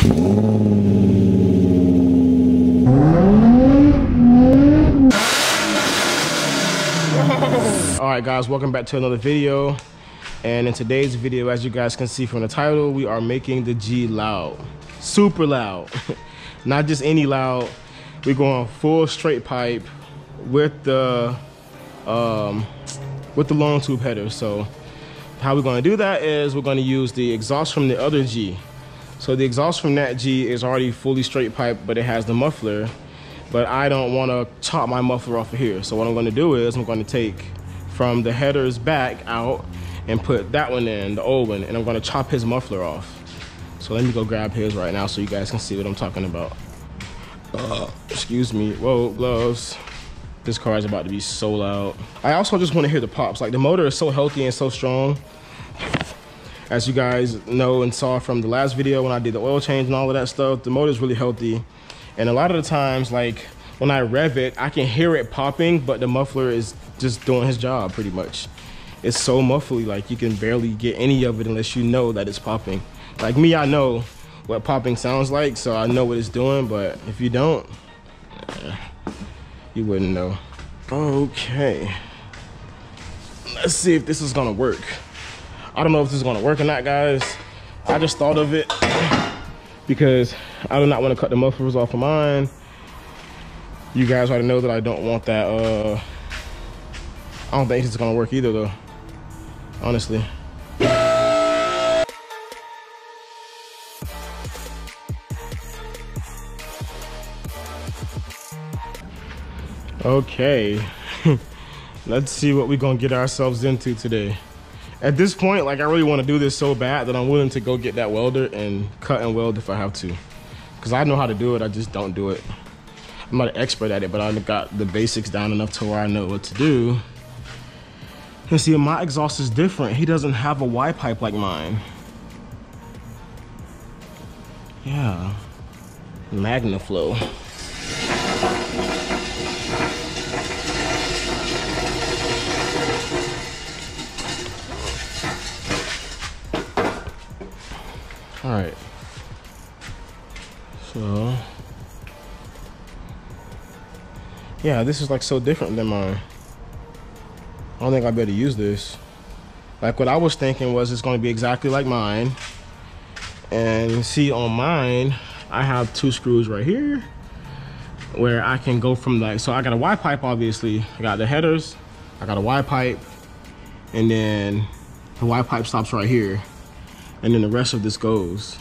Alright guys, welcome back to another video. And in today's video, as you guys can see from the title, we are making the G loud. Super loud. Not just any loud. We're going full straight pipe with the long tube header. So how we're going to do that is we're going to use the exhaust from the other G. So the exhaust from that G is already fully straight pipe, but it has the muffler. But I don't want to chop my muffler off of here. So what I'm going to do is I'm going to take from the header's back out and put that one in, the old one, and I'm going to chop his muffler off. So let me go grab his right now so you guys can see what I'm talking about. Excuse me. Whoa, gloves. This car is about to be so loud. I also just want to hear the pops. Like, the motor is so healthy and so strong. As you guys know and saw from the last video when I did the oil change and all of that stuff, the motor is really healthy. And a lot of the times, like, when I rev it, I can hear it popping, but the muffler is just doing his job pretty much. It's so muffly, like you can barely get any of it unless you know that it's popping. Like me, I know what popping sounds like, so I know what it's doing, but if you don't, you wouldn't know. Okay, let's see if this is gonna work. I don't know if this is gonna work or not, guys. I just thought of it because I do not want to cut the mufflers off of mine. You guys already know that I don't want that. I don't think it's gonna work either though, honestly. Okay, let's see what we're gonna get ourselves into today. At this point, like, I really want to do this so bad that I'm willing to go get that welder and cut and weld if I have to. Because I know how to do it, I just don't do it. I'm not an expert at it, but I've got the basics down enough to where I know what to do. And see, my exhaust is different. He doesn't have a Y pipe like mine. Yeah, MagnaFlow. All right, so yeah, this is like so different than mine. I don't think I better use this. Like, what I was thinking was it's going to be exactly like mine. And see, on mine, I have two screws right here where I can go from, like, so I got a Y pipe, obviously. I got the headers, I got a Y pipe, and then the Y pipe stops right here. And then the rest of this goes.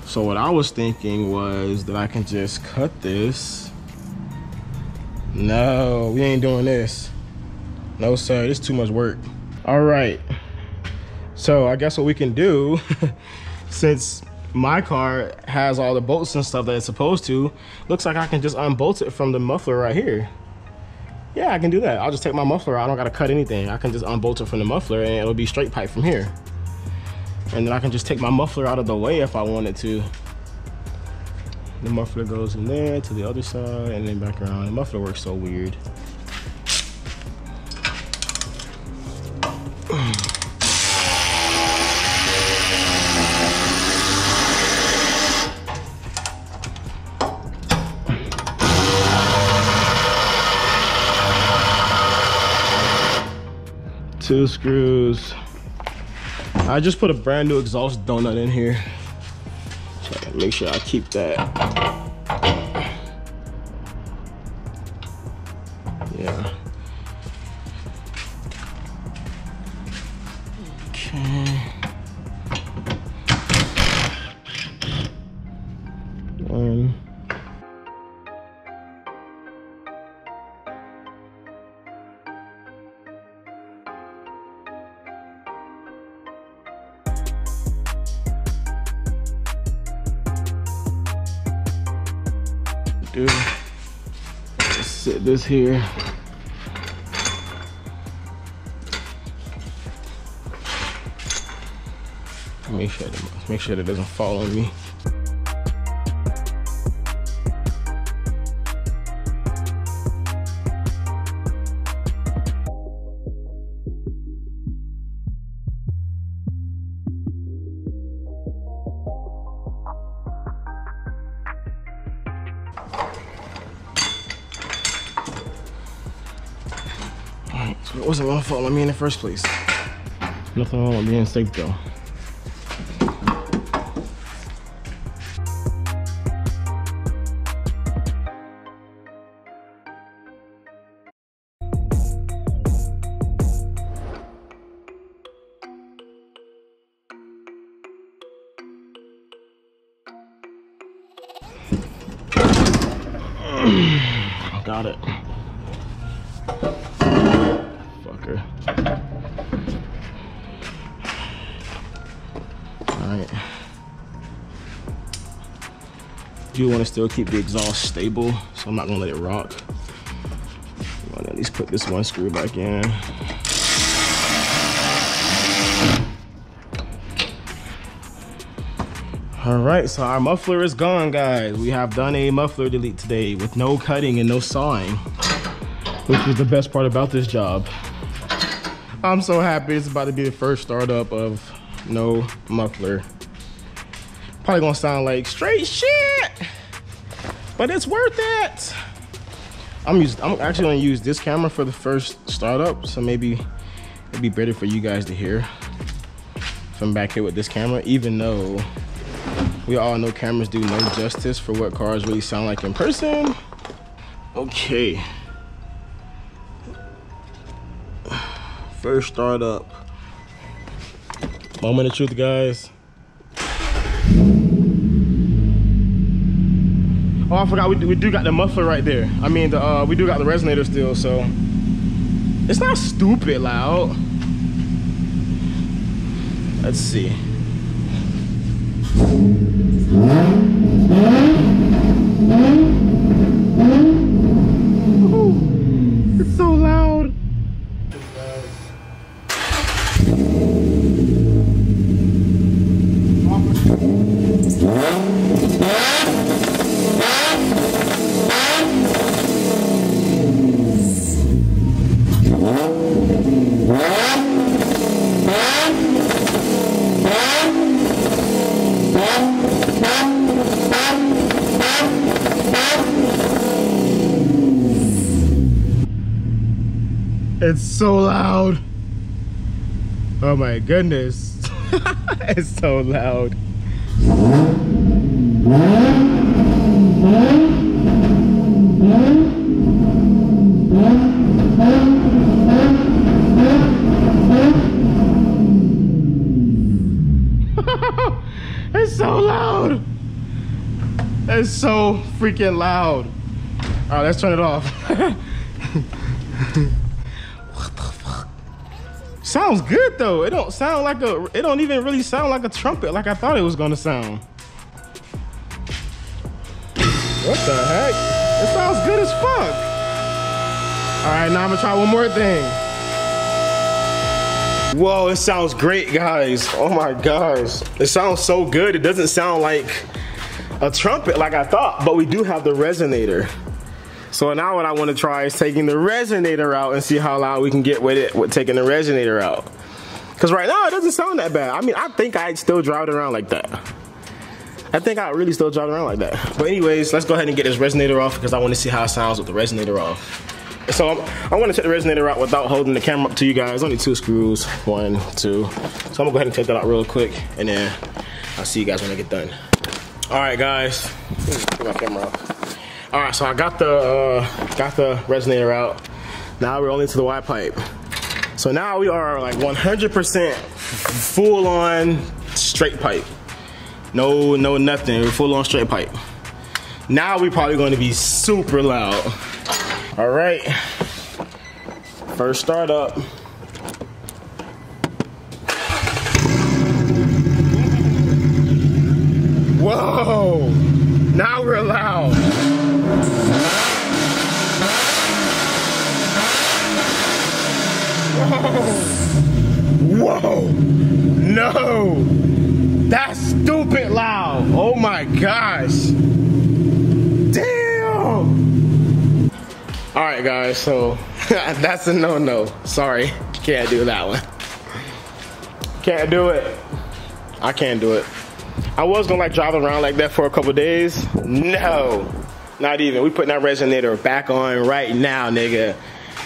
So what I was thinking was that I can just cut this. No, we ain't doing this. No, sir, this is too much work. All right, so I guess what we can do, since my car has all the bolts and stuff that it's supposed to, looks like I can just unbolt it from the muffler right here. Yeah, I can do that. I'll just take my muffler out. I don't gotta cut anything. I can just unbolt it from the muffler and it'll be straight pipe from here. And then I can just take my muffler out of the way if I wanted to. The muffler goes in there to the other side and then back around. The muffler works so weird. Two screws. I just put a brand new exhaust donut in here. So I gotta make sure I keep that. Yeah. Okay. One. Let's sit this here. Make sure that it doesn't fall on me. It wasn't my fault with me in the first place. Nothing wrong with being safe though. Got it. Fucker. Alright. Do want to still keep the exhaust stable, so I'm not gonna let it rock. I'm gonna at least put this one screw back in. All right, so our muffler is gone, guys. We have done a muffler delete today with no cutting and no sawing, which was the best part about this job. I'm so happy it's about to be the first startup of no muffler. Probably gonna sound like straight shit, but it's worth it. I'm actually gonna use this camera for the first startup, so maybe it'd be better for you guys to hear from back here with this camera, even though we all know cameras do no justice for what cars really sound like in person. Okay. First startup. Moment of truth, guys. Oh, I forgot we do got the muffler right there. I mean, we do got the resonator still, so it's not stupid loud. Let's see. Ooh, it's so loud. It's so loud. Oh my goodness. It's so loud. It's so loud. It's so freaking loud. All right, let's turn it off. Sounds good though. It don't sound like it don't even really sound like a trumpet like I thought it was gonna sound. What the heck? It sounds good as fuck. All right, now I'm gonna try one more thing. Whoa, it sounds great, guys. Oh my gosh. It sounds so good. It doesn't sound like a trumpet like I thought, but we do have the resonator. So now what I want to try is taking the resonator out and see how loud we can get with it with taking the resonator out. Because right now it doesn't sound that bad. I mean, I think I'd still drive it around like that. I think I'd really still drive it around like that. But anyways, let's go ahead and get this resonator off because I want to see how it sounds with the resonator off. So I want to take the resonator out without holding the camera up to you guys. Only 2 screws, 1, 2. So I'm gonna go ahead and take that out real quick and then I'll see you guys when I get done. All right, guys, put my camera off. All right, so I got the resonator out. Now we're only to the Y pipe. So now we are like 100% full on straight pipe. No nothing, we're full on straight pipe. Now we're probably going to be super loud. All right, first startup. Whoa, now we're loud. Whoa, no, that's stupid loud. Oh my gosh, damn. All right, guys, so that's a no-no. Sorry, can't do that one. Can't do it. I can't do it. I was gonna like drive around like that for a couple days. No, not even. We putting that resonator back on right now, nigga.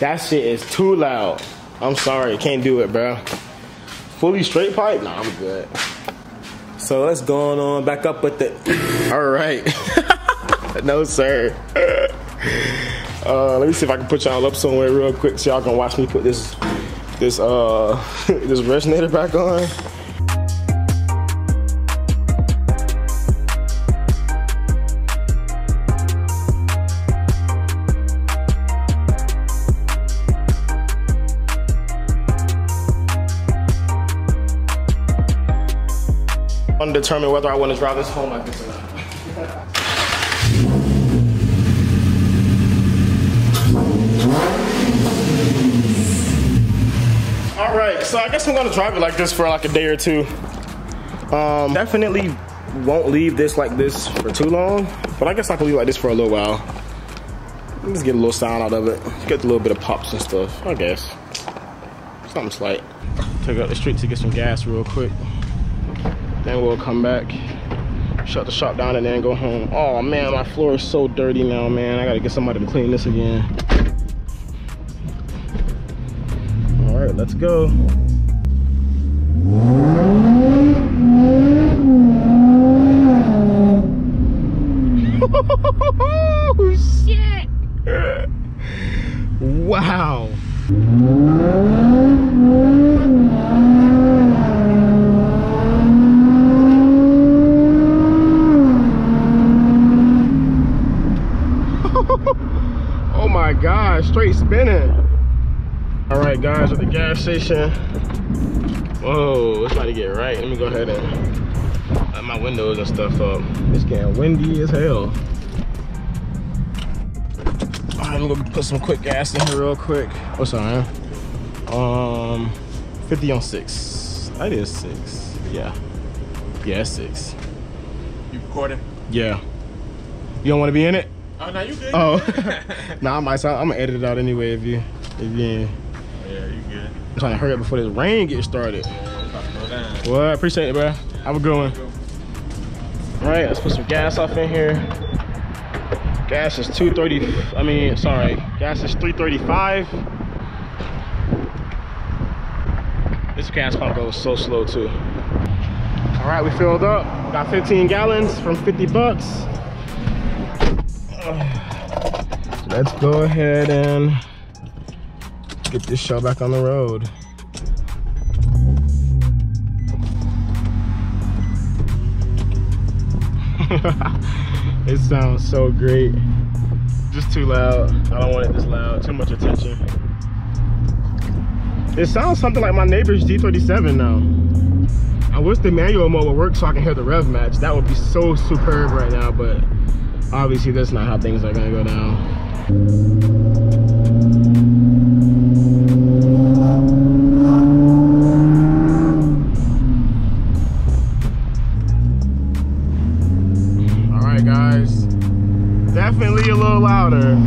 That shit is too loud. I'm sorry, can't do it, bro. Fully straight pipe? Nah, I'm good. So let's go on back up with the. All right. No, sir. Let me see if I can put y'all up somewhere real quick so y'all can watch me put this this resonator back on. Undetermined whether I want to drive this home like this or not. All right, so I guess I'm gonna drive it like this for like a day or two. Definitely won't leave this like this for too long, but I guess I can leave it like this for a little while. Just get a little sound out of it. Get a little bit of pops and stuff, I guess. Something slight. Take out the street to get some gas real quick. Then we'll come back, shut the shop down, and then go home. Oh man, my floor is so dirty now, man. I gotta get somebody to clean this again. All right, let's go. Oh shit! Wow. Oh my God, straight spinning. All right, guys, at the gas station. Whoa, it's about to get right. Let me go ahead and let my windows and stuff up. It's getting windy as hell. All right, I'm gonna put some quick gas in here real quick. What's on? 50 on 6. That is 6. Yeah. Yeah, it's 6. You recording? Yeah. You don't want to be in it? Oh no, you good. Oh, nah, I'm gonna edit it out anyway if you ain't. Yeah, you good. I'm trying to hurry up before this rain gets started. Yeah, it's about to go down. Well, I appreciate it, bro. Have a good one. All right, let's put some gas off in here. Gas is 230. I mean, sorry, gas is 335. This gas pump goes so slow too. All right, we filled up. Got 15 gallons from 50 bucks. Let's go ahead and get this show back on the road. It sounds so great. Just too loud. I don't want it this loud. Too much attention. It sounds something like my neighbor's G37 now. I wish the manual mode would work so I can hear the rev match. That would be so superb right now, but obviously that's not how things are gonna go down. All right, guys, definitely a little louder.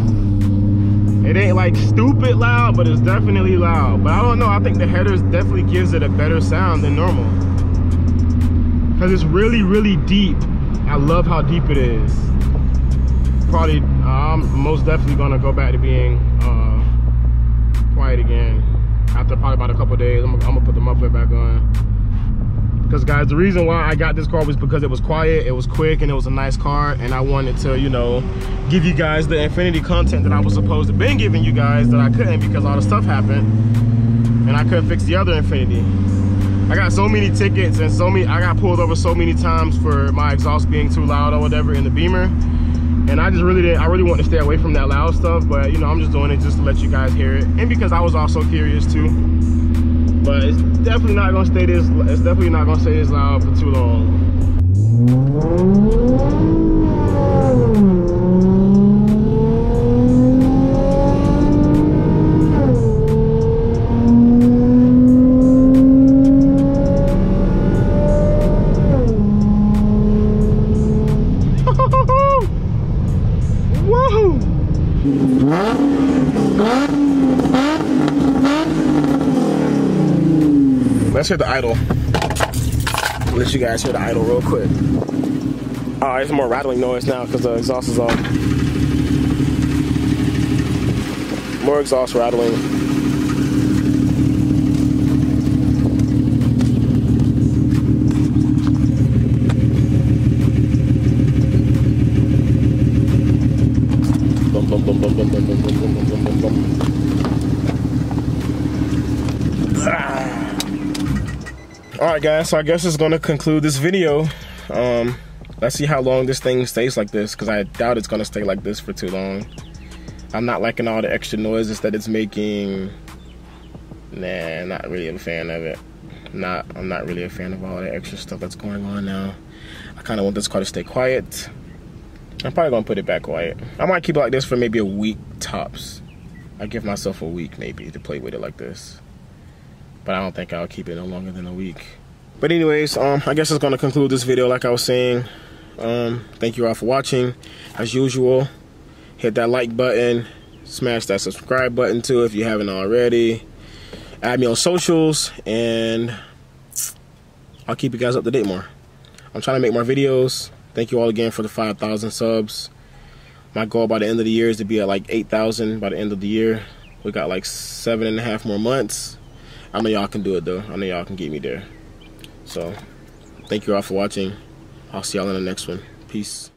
It ain't like stupid loud, but it's definitely loud. But I don't know, I think the headers definitely gives it a better sound than normal. Cause it's really, really deep. I love how deep it is. Probably, I'm most definitely gonna go back to being quiet again after probably about a couple days. I'm gonna put the muffler back on. Because guys, the reason why I got this car was because it was quiet, it was quick, and it was a nice car, and I wanted to, you know, give you guys the Infiniti content that I was supposed to been giving you guys that I couldn't because all the stuff happened, and I couldn't fix the other Infiniti. I got so many tickets and I got pulled over so many times for my exhaust being too loud or whatever in the Beamer. And I really want to stay away from that loud stuff, but you know, I'm just doing it just to let you guys hear it. And because I was also curious too. But it's definitely not gonna stay this loud for too long. Let's hear the idle. Let you guys hear the idle real quick. Oh, it's more rattling noise now because the exhaust is off. More exhaust rattling. Alright guys, so I guess it's gonna conclude this video. Let's see how long this thing stays like this, because I doubt it's gonna stay like this for too long. I'm not liking all the extra noises that it's making. Nah, not really a fan of it. I'm not really a fan of all the extra stuff that's going on now. I kind of want this car to stay quiet. I'm probably gonna put it back quiet. I might keep it like this for maybe a week tops. I give myself a week maybe to play with it like this. But I don't think I'll keep it no longer than a week. But anyways, I guess it's gonna conclude this video like I was saying. Thank you all for watching. As usual, hit that like button, smash that subscribe button too if you haven't already. Add me on socials, and I'll keep you guys up to date more. I'm trying to make more videos. Thank you all again for the 5,000 subs. My goal by the end of the year is to be at like 8,000 by the end of the year. We got like 7.5 more months. I know y'all can do it though. I know y'all can get me there. So, thank you all for watching. I'll see y'all in the next one. Peace.